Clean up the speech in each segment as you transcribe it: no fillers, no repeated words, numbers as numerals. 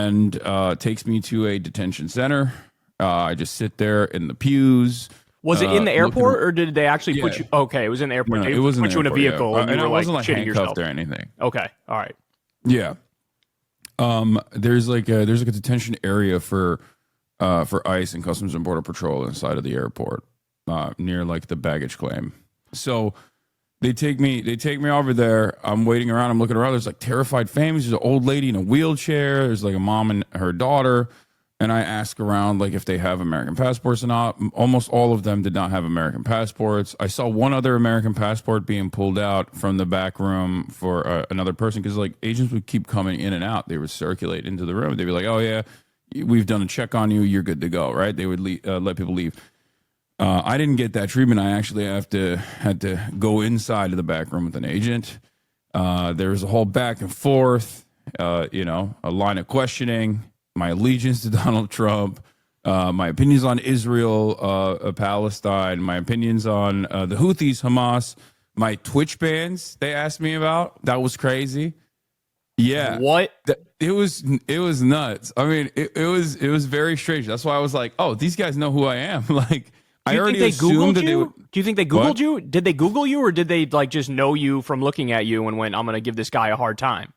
and takes me to a detention center. I just sit there in the pews. Was it in the airport, or did they actually put you? Okay, it was in the airport. No, they it was put you in a vehicle, yeah. and you were I wasn't like shitting handcuffed yourself or anything. Okay, all right. Yeah. There's like a detention area for ICE and Customs and Border Patrol inside of the airport, near like the baggage claim. So they take me over there. I'm waiting around. I'm looking around. There's like terrified families. There's an old lady in a wheelchair. There's like a mom and her daughter. And I ask around like if they have American passports or not. Almost all of them did not have American passports. I saw one other American passport being pulled out from the back room for another person, because like agents would keep coming in and out. They would circulate into the room. They'd be like, "Oh yeah, we've done a check on you. You're good to go." Right? They would let people leave. I didn't get that treatment. I actually had to go inside of the back room with an agent. There was a whole back and forth. A line of questioning. My allegiance to Donald Trump, my opinions on Israel, Palestine, my opinions on the Houthis, Hamas, my Twitch bans they asked me about. That was crazy. Yeah. What? It was nuts. I mean, it was very strange. That's why I was like, oh, these guys know who I am. Like, I already assumed that they would. Do you think they Googled you? Did they Google you, or did they like just know you from looking at you and went, I'm going to give this guy a hard time?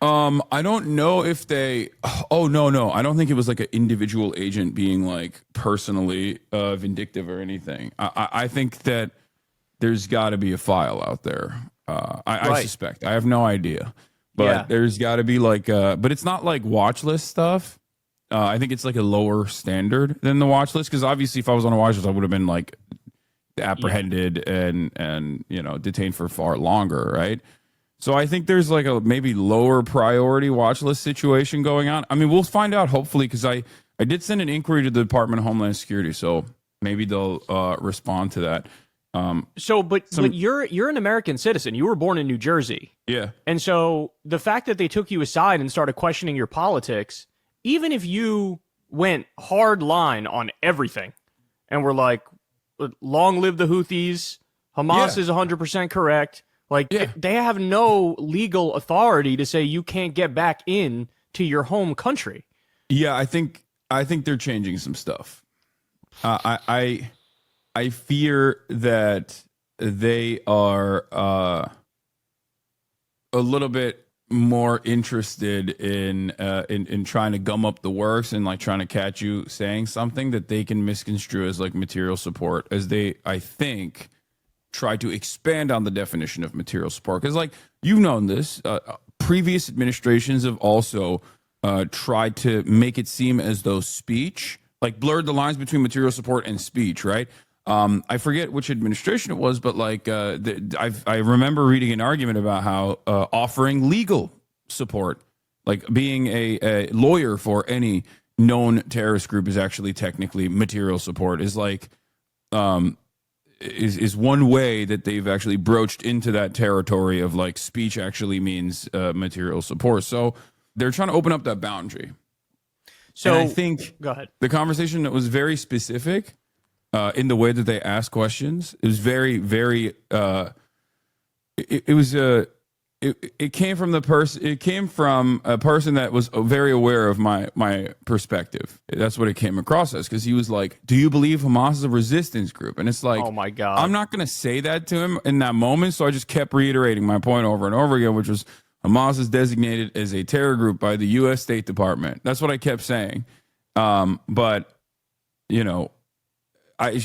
I don't know if they. Oh no! I don't think it was like an individual agent being like personally vindictive or anything. I think that there's got to be a file out there. I suspect. I have no idea, but there's got to be like. But it's not like watch list stuff. I think it's like a lower standard than the watch list, because obviously, if I was on a watch list, I would have been like apprehended and detained for far longer, right? So I think there's like a maybe lower priority watch list situation going on. I mean, we'll find out hopefully, because I did send an inquiry to the Department of Homeland Security, so maybe they'll respond to that. But you're an American citizen. You were born in New Jersey. Yeah. And so the fact that they took you aside and started questioning your politics, even if you went hard line on everything and were like, long live the Houthis, Hamas is 100% correct. Like, they have no legal authority to say you can't get back in to your home country. Yeah, I think they're changing some stuff. I fear that they are a little bit more interested in trying to gum up the works and like trying to catch you saying something that they can misconstrue as like material support, as they, I think, try to expand on the definition of material support. Because like, you've known this, previous administrations have also tried to make it seem as though speech, like blurred the lines between material support and speech, right? I forget which administration it was, but like I remember reading an argument about how offering legal support, like being a lawyer for any known terrorist group, is actually technically material support, is like is one way that they've actually broached into that territory of like speech actually means material support. So they're trying to open up that boundary. So and I think go ahead. The conversation that was very specific in the way that they asked questions. It was very, very. It came from the person. It came from a person that was very aware of my perspective. That's what it came across as, because he was like, "Do you believe Hamas is a resistance group?" And it's like, oh my god, I'm not going to say that to him in that moment. So I just kept reiterating my point over and over again, which was Hamas is designated as a terror group by the U.S. State Department. That's what I kept saying. But I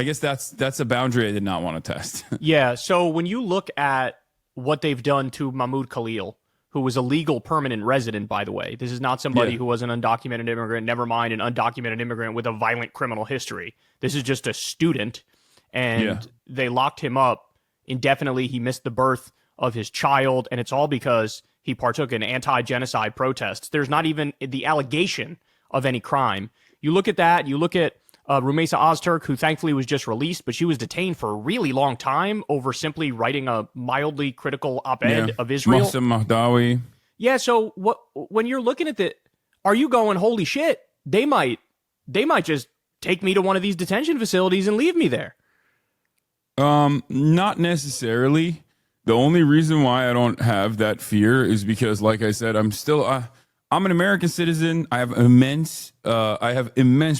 guess that's a boundary I did not want to test. Yeah. So when you look at what they've done to Mahmoud Khalil, who was a legal permanent resident, by the way, this is not somebody who was an undocumented immigrant, never mind an undocumented immigrant with a violent criminal history. This is just a student, and they locked him up indefinitely. He missed the birth of his child, and it's all because he partook in anti-genocide protests. There's not even the allegation of any crime. You look at that, you look at Rumeysa Ozturk, who thankfully was just released, but she was detained for a really long time over simply writing a mildly critical op-ed of Israel. Mohsen Mahdawi. Yeah, so when you're looking at are you going, holy shit, they might just take me to one of these detention facilities and leave me there? Not necessarily. The only reason why I don't have that fear is because, like I said, I'm still I'm an American citizen. I have immense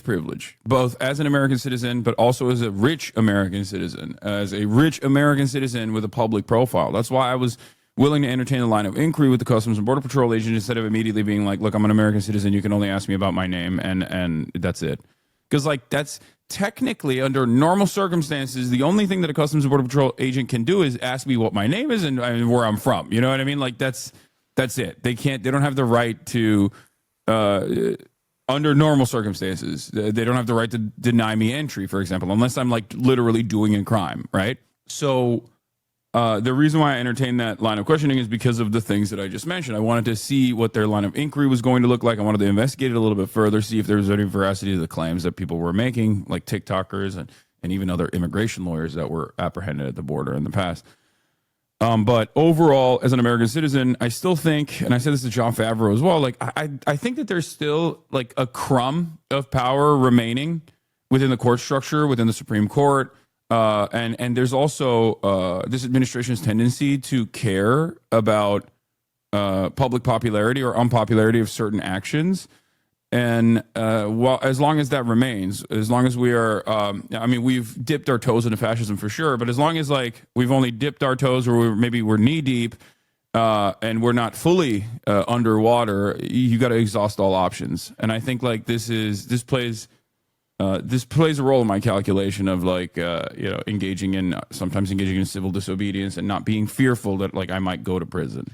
privilege, both as an American citizen, but also as a rich American citizen, with a public profile. That's why I was willing to entertain the line of inquiry with the Customs and Border Patrol agent instead of immediately being like, look, I'm an American citizen. You can only ask me about my name and that's it. Because like that's technically under normal circumstances, the only thing that a Customs and Border Patrol agent can do is ask me what my name is and where I'm from. You know what I mean? Like that's it. They don't have the right to, under normal circumstances, they don't have the right to deny me entry, for example, unless I'm like literally doing a crime, right? So the reason why I entertained that line of questioning is because of the things that I just mentioned. I wanted to see what their line of inquiry was going to look like. I wanted to investigate it a little bit further, see if there was any veracity to the claims that people were making, like TikTokers and even other immigration lawyers that were apprehended at the border in the past. But overall, as an American citizen, I still think, and I said this to John Favreau as well, like I think that there's still like a crumb of power remaining within the court structure, within the Supreme Court. And there's also this administration's tendency to care about public popularity or unpopularity of certain actions. And well, as long as that remains, as long as we are, I mean, we've dipped our toes into fascism for sure, but as long as like we've only dipped our toes, or maybe we're knee deep, and we're not fully underwater, you got to exhaust all options. And I think like this plays a role in my calculation of like sometimes engaging in civil disobedience and not being fearful that like I might go to prison.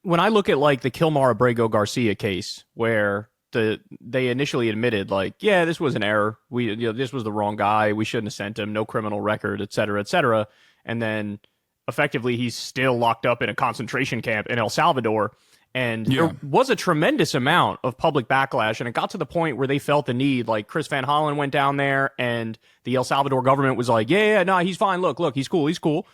When I look at like the Kilmar Abrego Garcia case, where they initially admitted like, yeah, this was an error. This was the wrong guy. We shouldn't have sent him. No criminal record, et cetera, et cetera. And then effectively he's still locked up in a concentration camp in El Salvador. And there was a tremendous amount of public backlash. And it got to the point where they felt the need, like Chris Van Hollen went down there and the El Salvador government was like, yeah, no, he's fine. Look, he's cool.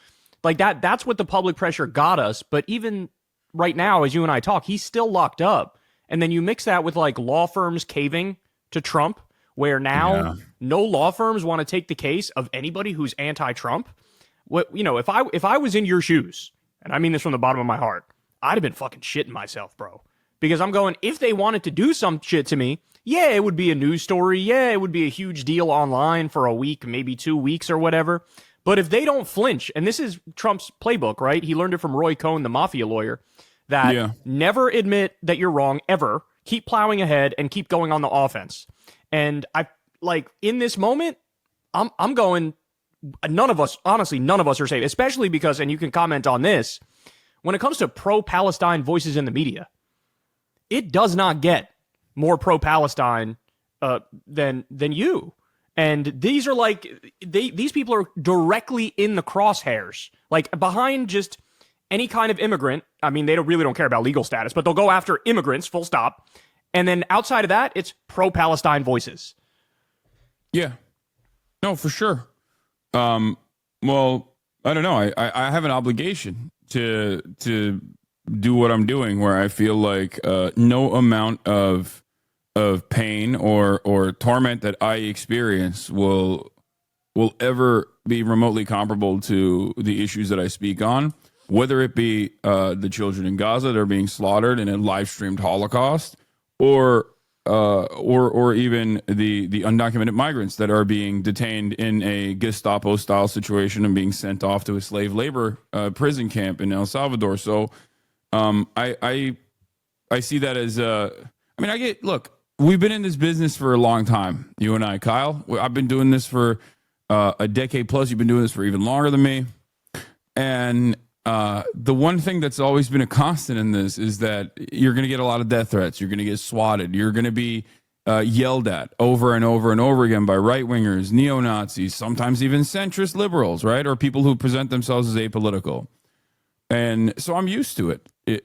Like that's what the public pressure got us. But even right now, as you and I talk, he's still locked up. And then you mix that with like law firms caving to Trump, where now no law firms want to take the case of anybody who's anti-Trump. If I was in your shoes, and I mean this from the bottom of my heart, I'd have been fucking shitting myself, bro. Because I'm going, if they wanted to do some shit to me, yeah, it would be a news story. Yeah, it would be a huge deal online for a week, maybe 2 weeks or whatever. But if they don't flinch, and this is Trump's playbook, right? He learned it from Roy Cohn, the mafia lawyer. That never admit that you're wrong, ever. Keep plowing ahead and keep going on the offense. And I like in this moment, I'm going, none of us are safe, especially because, and you can comment on this, when it comes to pro-Palestine voices in the media, it does not get more pro-Palestine than you. And these are like, these people are directly in the crosshairs, like behind just any kind of immigrant. I mean, they really don't care about legal status, but they'll go after immigrants, full stop. And then outside of that, it's pro-Palestine voices. Yeah. No, for sure. Well, I don't know. I have an obligation to do what I'm doing, where I feel like no amount of pain or torment that I experience will ever be remotely comparable to the issues that I speak on. Whether it be the children in Gaza that are being slaughtered in a live streamed Holocaust, or even the undocumented migrants that are being detained in a Gestapo style situation and being sent off to a slave labor prison camp in El Salvador. So I see that as look, we've been in this business for a long time, you and I, Kyle. I've been doing this for a decade plus. You've been doing this for even longer than me, and the one thing that's always been a constant in this is that you're going to get a lot of death threats. You're going to get swatted. You're going to be yelled at over and over and over again by right-wingers, neo-Nazis, sometimes even centrist liberals, right? Or people who present themselves as apolitical. And so I'm used to it. It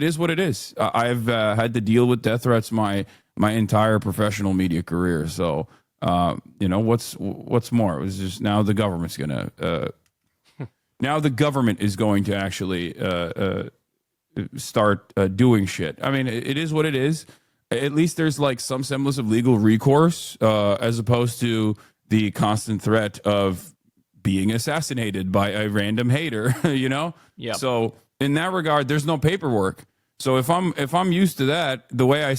is what it is. I've had to deal with death threats my entire professional media career. So, what's more? It was just now the government's going to... Now the government is going to actually start doing shit. I mean, it is what it is. At least there's like some semblance of legal recourse, as opposed to the constant threat of being assassinated by a random hater, you know? Yeah. So in that regard, there's no paperwork. So if I'm used to that, the way I